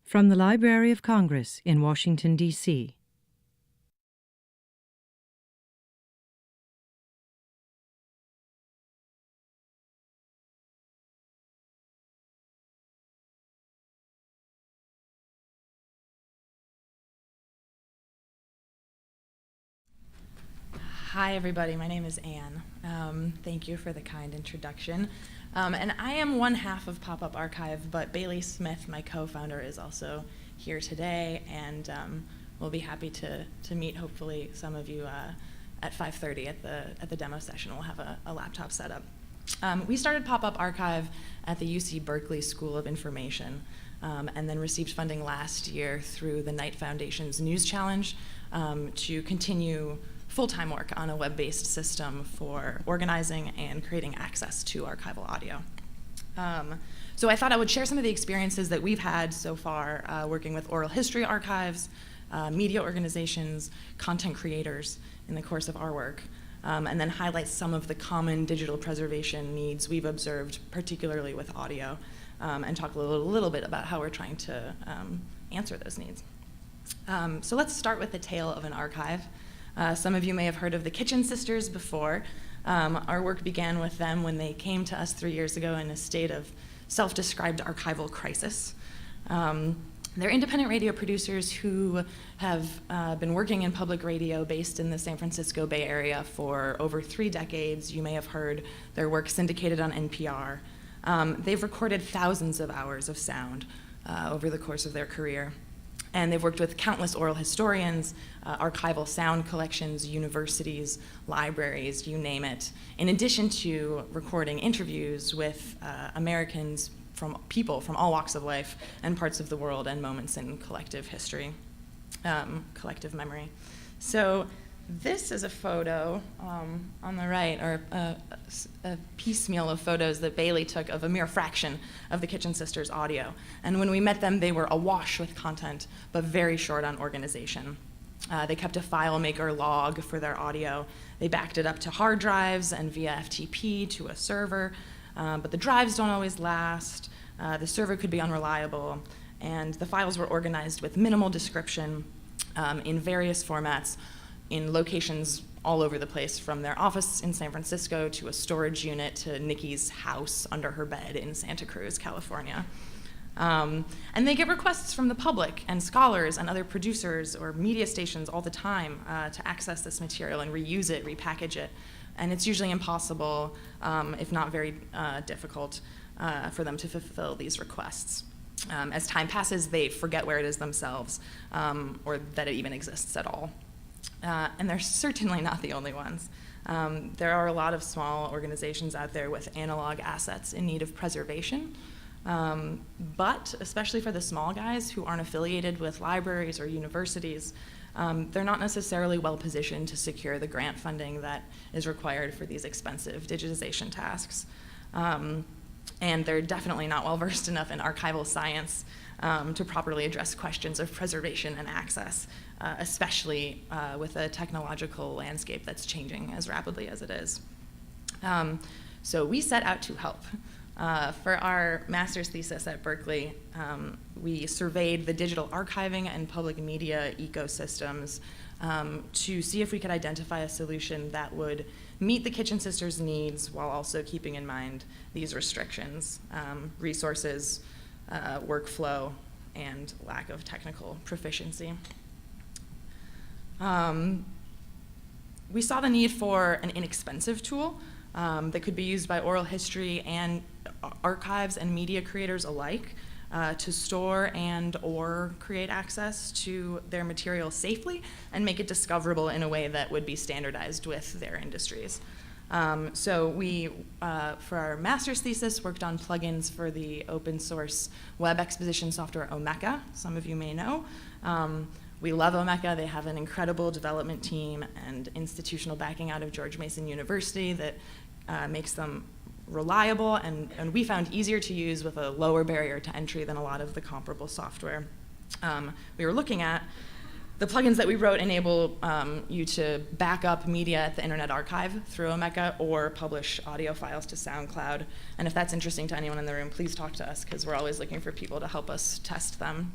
From the Library of Congress in Washington, D.C. Hi, everybody. My name is Anne. Thank you for the kind introduction. And I am one half of Pop-Up Archive, but Bailey Smith, my co-founder, is also here today, and we'll be happy to meet, hopefully, some of you at 5:30 at the demo session. We'll have a laptop set up. We started Pop-Up Archive at the UC Berkeley School of Information, and then received funding last year through the Knight Foundation's News Challenge to continue full-time work on a web-based system for organizing and creating access to archival audio. So I thought I would share some of the experiences that we've had so far working with oral history archives, media organizations, content creators in the course of our work, and then highlight some of the common digital preservation needs we've observed, particularly with audio, and talk a little bit about how we're trying to answer those needs. So let's start with the tale of an archive. Some of you may have heard of the Kitchen Sisters before. Our work began with them when they came to us 3 years ago in a state of self-described archival crisis. They're independent radio producers who have been working in public radio based in the San Francisco Bay Area for over 3 decades. You may have heard their work syndicated on NPR. They've recorded thousands of hours of sound over the course of their career. And they've worked with countless oral historians, archival sound collections, universities, libraries, you name it, in addition to recording interviews with Americans, people from all walks of life and parts of the world and moments in collective history, collective memory. So this is a photo on the right, or a piecemeal of photos that Bailey took of a mere fraction of the Kitchen Sisters' audio. And when we met them, they were awash with content, but very short on organization. They kept a FileMaker log for their audio. They backed it up to hard drives and via FTP to a server, but the drives don't always last. The server could be unreliable, and the files were organized with minimal description in various formats, in locations all over the place, from their office in San Francisco to a storage unit to Nikki's house under her bed in Santa Cruz, California. And they get requests from the public and scholars and other producers or media stations all the time to access this material and reuse it, repackage it. And it's usually impossible, if not very difficult, for them to fulfill these requests. As time passes, they forget where it is themselves, or that it even exists at all. And they're certainly not the only ones. There are a lot of small organizations out there with analog assets in need of preservation. But especially for the small guys who aren't affiliated with libraries or universities, they're not necessarily well positioned to secure the grant funding that is required for these expensive digitization tasks. And they're definitely not well versed enough in archival science to properly address questions of preservation and access, especially with a technological landscape that's changing as rapidly as it is. So we set out to help. For our master's thesis at Berkeley, we surveyed the digital archiving and public media ecosystems to see if we could identify a solution that would meet the Kitchen Sisters' needs while also keeping in mind these restrictions, resources, workflow, and lack of technical proficiency. We saw the need for an inexpensive tool that could be used by oral history and archives and media creators alike to store and or create access to their material safely and make it discoverable in a way that would be standardized with their industries. So we, for our master's thesis, worked on plugins for the open source web exposition software Omeka, some of you may know. We love Omeka. They have an incredible development team and institutional backing out of George Mason University that makes them reliable and we found easier to use with a lower barrier to entry than a lot of the comparable software we were looking at. The plugins that we wrote enable you to back up media at the Internet Archive through Omeka or publish audio files to SoundCloud. And if that's interesting to anyone in the room, please talk to us because we're always looking for people to help us test them.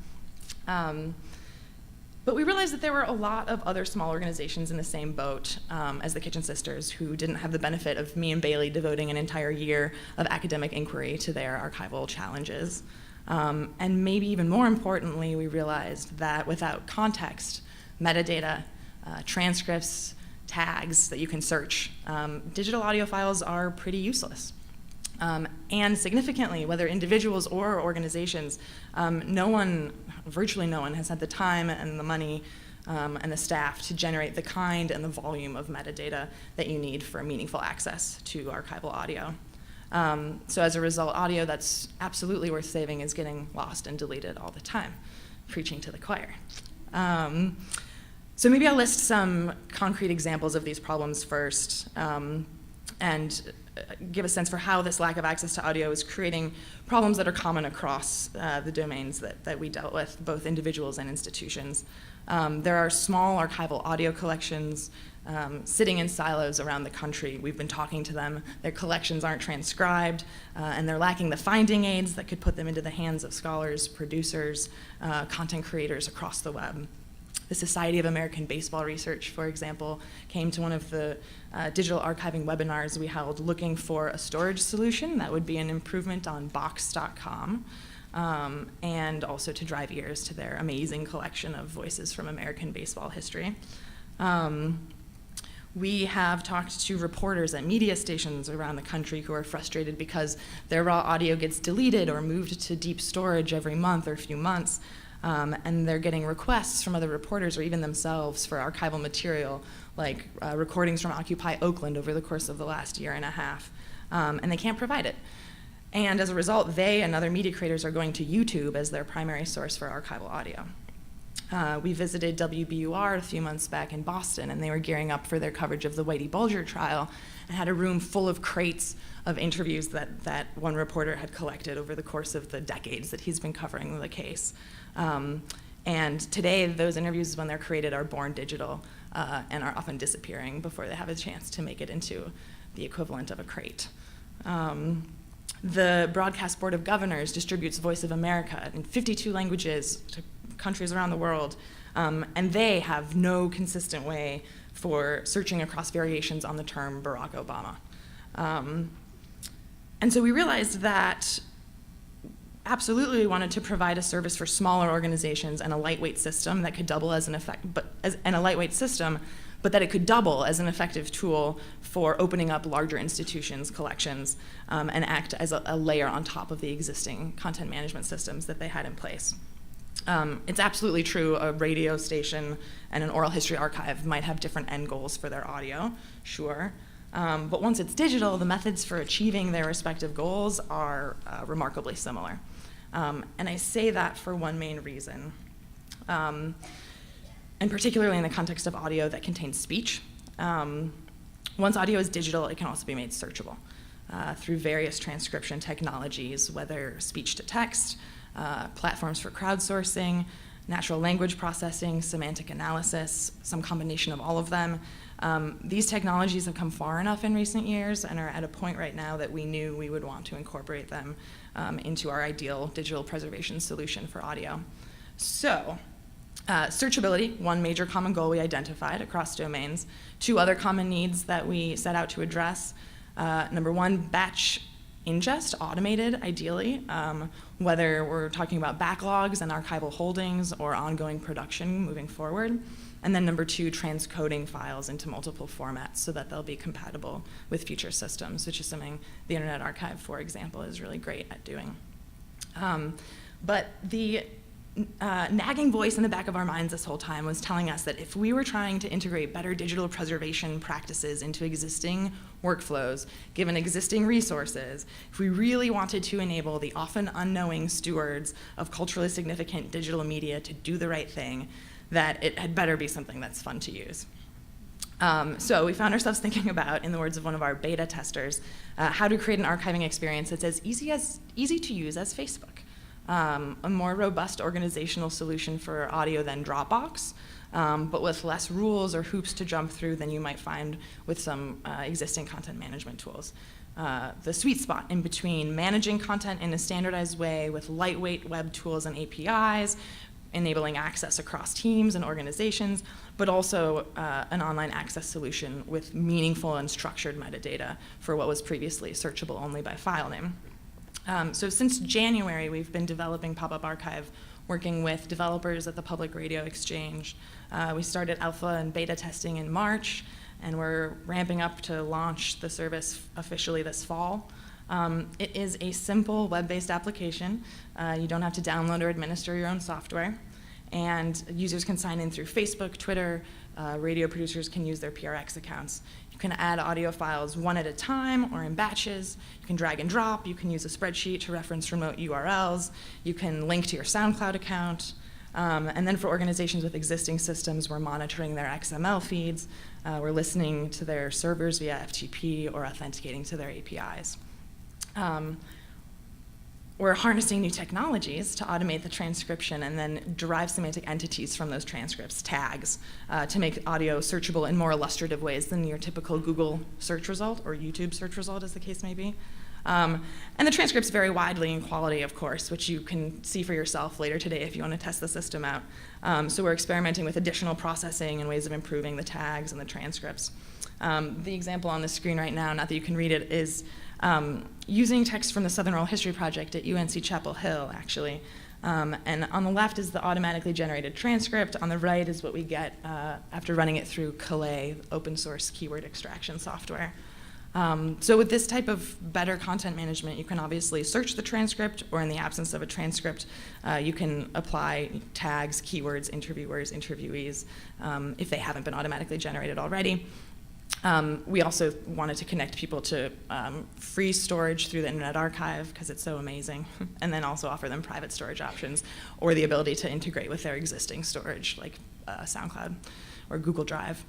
But we realized that there were a lot of other small organizations in the same boat as the Kitchen Sisters who didn't have the benefit of me and Bailey devoting an entire year of academic inquiry to their archival challenges. And maybe even more importantly, we realized that without context, metadata, transcripts, tags that you can search, digital audio files are pretty useless. And significantly, whether individuals or organizations, virtually no one has had the time and the money and the staff to generate the kind and the volume of metadata that you need for meaningful access to archival audio. So as a result, audio that's absolutely worth saving is getting lost and deleted all the time, preaching to the choir. So maybe I'll list some concrete examples of these problems first, and give a sense for how this lack of access to audio is creating problems that are common across the domains that we dealt with, both individuals and institutions. There are small archival audio collections sitting in silos around the country. We've been talking to them. Their collections aren't transcribed, and they're lacking the finding aids that could put them into the hands of scholars, producers, content creators across the web. The Society of American Baseball Research, for example, came to one of the digital archiving webinars we held looking for a storage solution that would be an improvement on Box.com, and also to drive ears to their amazing collection of voices from American baseball history. We have talked to reporters at media stations around the country who are frustrated because their raw audio gets deleted or moved to deep storage every month or few months. And they're getting requests from other reporters or even themselves for archival material, like recordings from Occupy Oakland over the course of the last year and a half, and they can't provide it. And as a result, they and other media creators are going to YouTube as their primary source for archival audio. We visited WBUR a few months back in Boston, and they were gearing up for their coverage of the Whitey Bulger trial and had a room full of crates of interviews that one reporter had collected over the course of the decades that he's been covering the case. And today, those interviews, when they're created, are born digital and are often disappearing before they have a chance to make it into the equivalent of a crate. The Broadcast Board of Governors distributes Voice of America in 52 languages to countries around the world, and they have no consistent way for searching across variations on the term Barack Obama. And so we realized that absolutely we wanted to provide a service for smaller organizations and a lightweight system that could double as an but that it could double as an effective tool for opening up larger institutions' collections and act as a layer on top of the existing content management systems that they had in place. It's absolutely true a radio station and an oral history archive might have different end goals for their audio, sure. But once it's digital, the methods for achieving their respective goals are remarkably similar. And I say that for one main reason, and particularly in the context of audio that contains speech. Once audio is digital, it can also be made searchable through various transcription technologies, whether speech to text, platforms for crowdsourcing, natural language processing, semantic analysis, some combination of all of them. These technologies have come far enough in recent years and are at a point right now that we knew we would want to incorporate them into our ideal digital preservation solution for audio. So, searchability, one major common goal we identified across domains. Two other common needs that we set out to address. Number one, batch ingest, automated ideally, whether we're talking about backlogs and archival holdings or ongoing production moving forward. And then number two, transcoding files into multiple formats so that they'll be compatible with future systems, which is something the Internet Archive, for example, is really great at doing. But the nagging voice in the back of our minds this whole time was telling us that if we were trying to integrate better digital preservation practices into existing workflows, given existing resources, if we really wanted to enable the often unknowing stewards of culturally significant digital media to do the right thing, that it had better be something that's fun to use. So we found ourselves thinking about, in the words of one of our beta testers, how to create an archiving experience that's as easy to use as Facebook. A more robust organizational solution for audio than Dropbox, but with less rules or hoops to jump through than you might find with some existing content management tools. The sweet spot in between managing content in a standardized way with lightweight web tools and APIs, enabling access across teams and organizations, but also an online access solution with meaningful and structured metadata for what was previously searchable only by file name. So since January, we've been developing Pop-Up Archive, working with developers at the Public Radio Exchange. We started alpha and beta testing in March, and we're ramping up to launch the service officially this fall. It is a simple web-based application. You don't have to download or administer your own software. And users can sign in through Facebook, Twitter. Radio producers can use their PRX accounts. You can add audio files one at a time or in batches. You can drag and drop. You can use a spreadsheet to reference remote URLs. You can link to your SoundCloud account. And then for organizations with existing systems, we're monitoring their XML feeds. We're listening to their servers via FTP or authenticating to their APIs. We're harnessing new technologies to automate the transcription and then derive semantic entities from those transcripts, tags, to make audio searchable in more illustrative ways than your typical Google search result or YouTube search result, as the case may be. And the transcripts vary widely in quality, of course, which you can see for yourself later today if you want to test the system out. So we're experimenting with additional processing and ways of improving the tags and the transcripts. The example on the screen right now, not that you can read it, is using text from the Southern Oral History Project at UNC Chapel Hill, actually. And on the left is the automatically generated transcript. On the right is what we get after running it through Calais, open source keyword extraction software. So with this type of better content management, you can obviously search the transcript, or in the absence of a transcript, you can apply tags, keywords, interviewers, interviewees, if they haven't been automatically generated already. We also wanted to connect people to free storage through the Internet Archive because it's so amazing, and then also offer them private storage options or the ability to integrate with their existing storage like SoundCloud or Google Drive.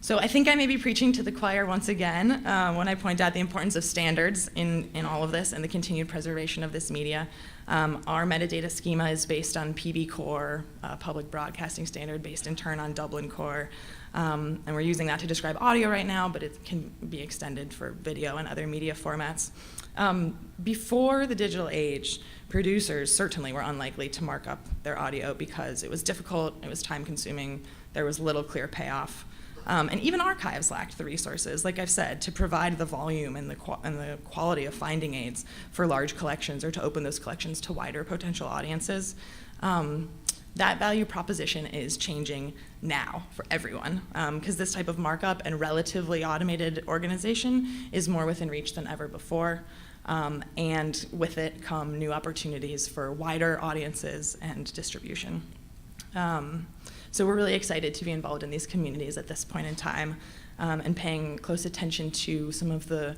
So I think I may be preaching to the choir once again when I point out the importance of standards in all of this and the continued preservation of this media. Our metadata schema is based on PB Core, public broadcasting standard, based in turn on Dublin Core. And we're using that to describe audio right now, but it can be extended for video and other media formats. Before the digital age, producers certainly were unlikely to mark up their audio because it was difficult, it was time-consuming, there was little clear payoff. And even archives lacked the resources, like I've said, to provide the volume and the quality of finding aids for large collections or to open those collections to wider potential audiences. That value proposition is changing now for everyone, because this type of markup and relatively automated organization is more within reach than ever before. And with it come new opportunities for wider audiences and distribution. So we're really excited to be involved in these communities at this point in time and paying close attention to some of the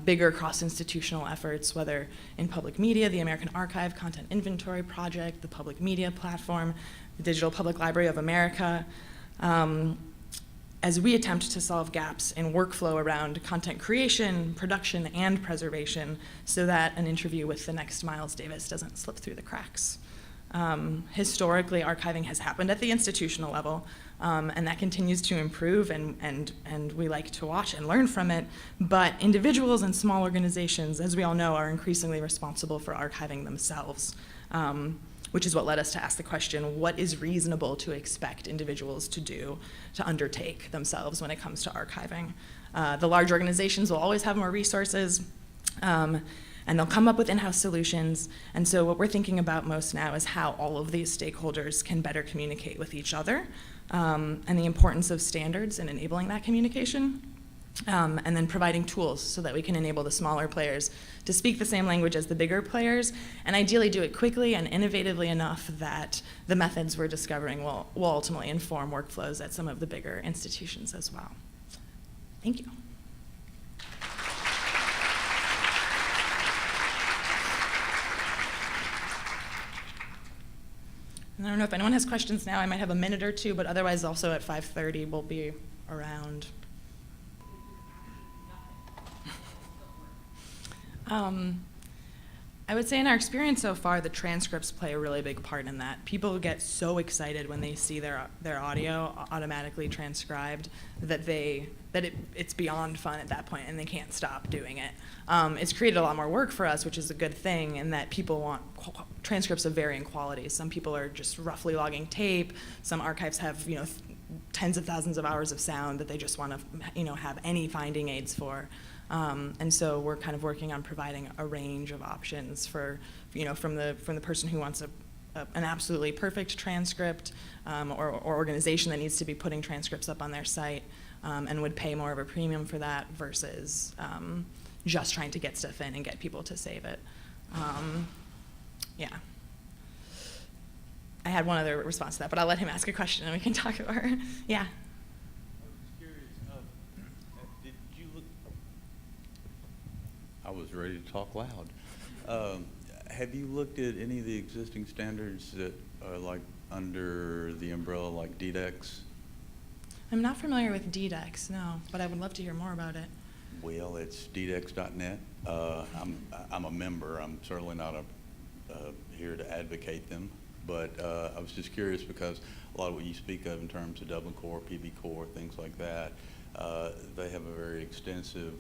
bigger cross-institutional efforts, whether in public media, the American Archive Content Inventory Project, the Public Media Platform, the Digital Public Library of America, as we attempt to solve gaps in workflow around content creation, production, and preservation so that an interview with the next Miles Davis doesn't slip through the cracks. Historically, archiving has happened at the institutional level, and that continues to improve, and we like to watch and learn from it. But individuals and small organizations, as we all know, are increasingly responsible for archiving themselves, which is what led us to ask the question, what is reasonable to expect individuals to do, to undertake themselves when it comes to archiving? The large organizations will always have more resources, and they'll come up with in-house solutions. And so what we're thinking about most now is how all of these stakeholders can better communicate with each other, and the importance of standards in enabling that communication, and then providing tools so that we can enable the smaller players to speak the same language as the bigger players, and ideally do it quickly and innovatively enough that the methods we're discovering will ultimately inform workflows at some of the bigger institutions as well. Thank you. And I don't know if anyone has questions now. I might have a minute or two, but otherwise also at 5:30 we'll be around. I would say in our experience so far, the transcripts play a really big part in that. People get so excited when they see their audio automatically transcribed that it's beyond fun at that point, and they can't stop doing it. It's created a lot more work for us, which is a good thing, in that people want transcripts of varying qualities. Some people are just roughly logging tape. Some archives have tens of thousands of hours of sound that they just want to have any finding aids for. And so we're kind of working on providing a range of options for, from the person who wants an absolutely perfect transcript, or organization that needs to be putting transcripts up on their site, and would pay more of a premium for that versus just trying to get stuff in and get people to save it. Yeah. I had one other response to that, but I'll let him ask a question and we can talk about it. Yeah. I was ready to talk loud. Have you looked at any of the existing standards that are like under the umbrella, like DDEX? I'm not familiar with DDEX, no, but I would love to hear more about it. Well, it's DDEX.net. I'm a member. I'm certainly not here to advocate them, but I was just curious because a lot of what you speak of in terms of Dublin Core, PB Core, things like that, they have a very extensive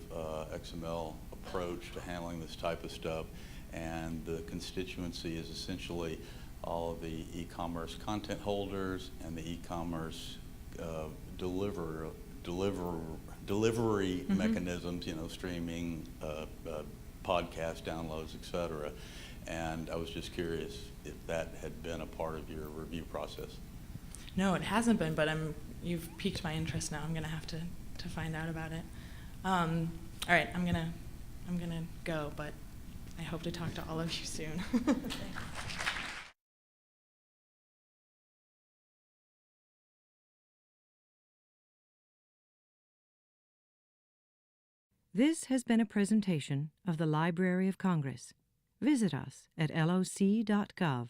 XML approach to handling this type of stuff, and the constituency is essentially all of the e-commerce content holders and the e-commerce delivery Mm-hmm. mechanisms, streaming, podcast downloads, etc. And I was just curious if that had been a part of your review process. No, it hasn't been, but you've piqued my interest now. I'm going to have to find out about it. All right, I'm gonna go, but I hope to talk to all of you soon. This has been a presentation of the Library of Congress. Visit us at loc.gov.